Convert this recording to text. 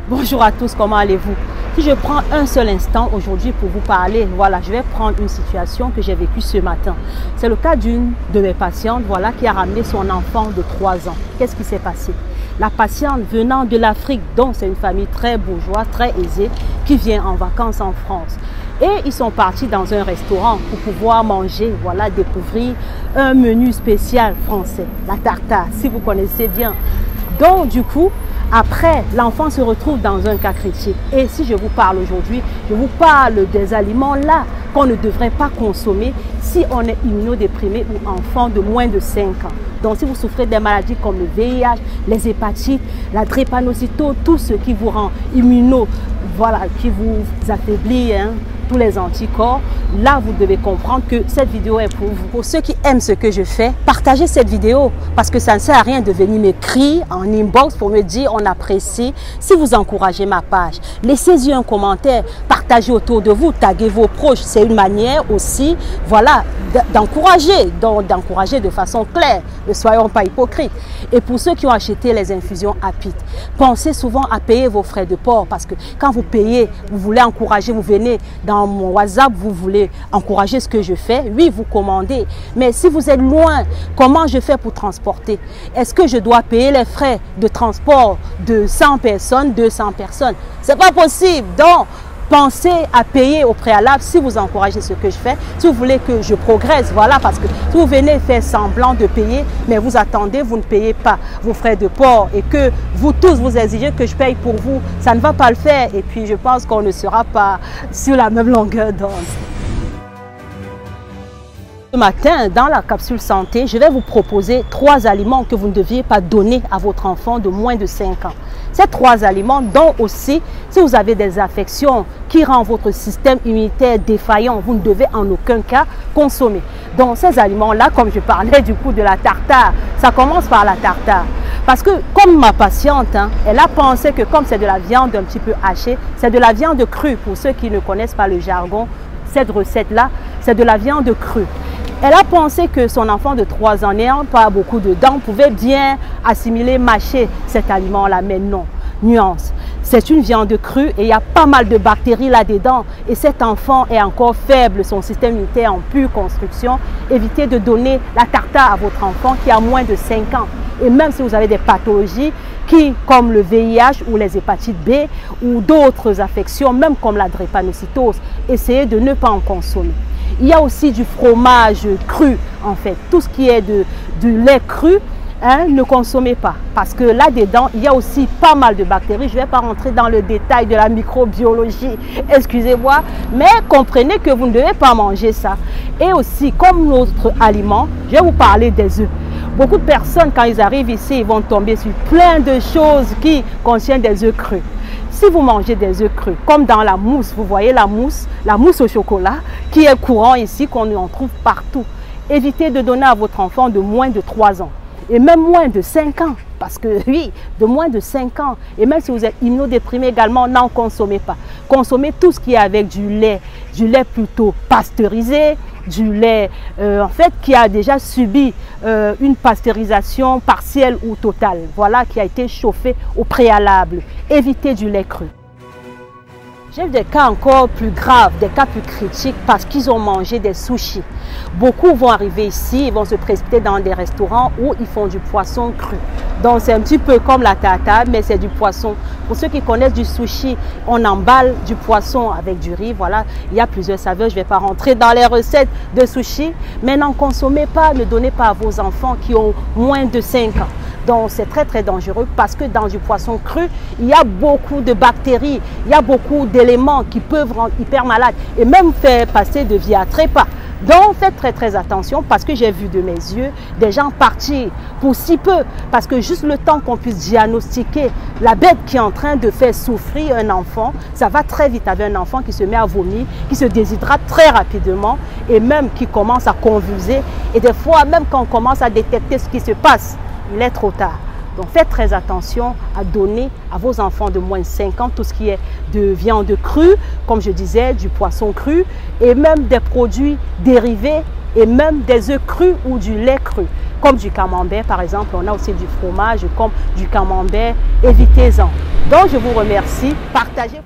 Bonjour à tous, comment allez-vous? Si je prends un seul instant aujourd'hui pour vous parler, voilà, je vais prendre une situation que j'ai vécue ce matin. C'est le cas d'une de mes patientes, voilà, qui a ramené son enfant de 3 ans. Qu'est-ce qui s'est passé? La patiente venant de l'Afrique, donc c'est une famille très bourgeoise, très aisée, qui vient en vacances en France. Et ils sont partis dans un restaurant pour pouvoir manger, voilà, découvrir un menu spécial français, la tartare, si vous connaissez bien. Donc du coup, après, l'enfant se retrouve dans un cas critique. Et si je vous parle aujourd'hui, je vous parle des aliments là qu'on ne devrait pas consommer si on est immunodéprimé ou enfant de moins de 5 ans. Donc si vous souffrez des maladies comme le VIH, les hépatites, la drépanocytose, tout ce qui vous rend voilà, qui vous affaiblit, tous les anticorps, là vous devez comprendre que cette vidéo est pour vous. Pour ceux qui aiment ce que je fais, partagez cette vidéo parce que ça ne sert à rien de venir m'écrire en inbox pour me dire on apprécie. Si vous encouragez ma page, laissez-y un commentaire, partagez autour de vous, taguez vos proches. C'est une manière aussi, voilà, d'encourager, d'encourager de façon claire. Ne soyons pas hypocrites. Et pour ceux qui ont acheté les infusions APIT, pensez souvent à payer vos frais de port parce que quand vous payez, vous voulez encourager, vous venez dans mon WhatsApp, vous voulez encourager ce que je fais, oui, vous commandez. Mais si vous êtes loin, comment je fais pour transporter? Est-ce que je dois payer les frais de transport de 100 personnes, 200 personnes? C'est pas possible. Donc, pensez à payer au préalable si vous encouragez ce que je fais, si vous voulez que je progresse, voilà, parce que si vous venez faire semblant de payer, mais vous attendez, vous ne payez pas vos frais de port et que vous tous vous exigez que je paye pour vous, ça ne va pas le faire et puis je pense qu'on ne sera pas sur la même longueur d'onde. Ce matin, dans la capsule santé, je vais vous proposer 3 aliments que vous ne deviez pas donner à votre enfant de moins de 5 ans. Ces 3 aliments, dont aussi, si vous avez des affections qui rendent votre système immunitaire défaillant, vous ne devez en aucun cas consommer. Donc ces aliments-là, comme je parlais du coup de la tartare, ça commence par la tartare. Parce que comme ma patiente, elle a pensé que comme c'est de la viande un petit peu hachée, c'est de la viande crue. Pour ceux qui ne connaissent pas le jargon, cette recette-là, c'est de la viande crue. Elle a pensé que son enfant de 3 ans, n'ayant pas beaucoup de dents, pouvait bien assimiler, mâcher cet aliment-là. Mais non, nuance. C'est une viande crue et il y a pas mal de bactéries là-dedans. Et cet enfant est encore faible, son système immunitaire en pure construction. Évitez de donner la tartare à votre enfant qui a moins de 5 ans. Et même si vous avez des pathologies comme le VIH ou les hépatites B ou d'autres affections, même comme la drépanocytose, essayez de ne pas en consommer. Il y a aussi du fromage cru, en fait. Tout ce qui est du lait cru, ne consommez pas. Parce que là-dedans, il y a aussi pas mal de bactéries. Je ne vais pas rentrer dans le détail de la microbiologie, excusez-moi. Mais comprenez que vous ne devez pas manger ça. Et aussi, comme notre aliment, je vais vous parler des œufs. Beaucoup de personnes, quand ils arrivent ici, ils vont tomber sur plein de choses qui contiennent des œufs crus. Si vous mangez des œufs crus, comme dans la mousse, vous voyez la mousse au chocolat, qui est courant ici, qu'on en trouve partout. Évitez de donner à votre enfant de moins de 3 ans et même moins de 5 ans. Parce que oui, de moins de 5 ans, et même si vous êtes immunodéprimé également, n'en consommez pas. Consommez tout ce qui est avec du lait plutôt pasteurisé, du lait en fait qui a déjà subi une pasteurisation partielle ou totale, voilà, qui a été chauffé au préalable. Évitez du lait cru. J'ai des cas encore plus graves, des cas plus critiques parce qu'ils ont mangé des sushis. Beaucoup vont arriver ici, ils vont se précipiter dans des restaurants où ils font du poisson cru. Donc c'est un petit peu comme la tartare, mais c'est du poisson. Pour ceux qui connaissent du sushi, on emballe du poisson avec du riz. Voilà, il y a plusieurs saveurs. Je ne vais pas rentrer dans les recettes de sushi, mais n'en consommez pas, ne donnez pas à vos enfants qui ont moins de 5 ans. Donc c'est très très dangereux parce que dans du poisson cru, il y a beaucoup de bactéries, il y a beaucoup d'éléments qui peuvent rendre hyper malade et même faire passer de vie à trépas. Donc faites très très attention parce que j'ai vu de mes yeux des gens partir pour si peu parce que juste le temps qu'on puisse diagnostiquer la bête qui est en train de faire souffrir un enfant, ça va très vite avec un enfant qui se met à vomir, qui se déshydrate très rapidement et même qui commence à convulser et des fois même quand on commence à détecter ce qui se passe, il est trop tard. Donc faites très attention à donner à vos enfants de moins de 5 ans tout ce qui est de viande crue, comme je disais, du poisson cru et même des produits dérivés et même des œufs crus ou du lait cru, comme du camembert par exemple. On a aussi du fromage comme du camembert, évitez-en. Donc je vous remercie. Partagez.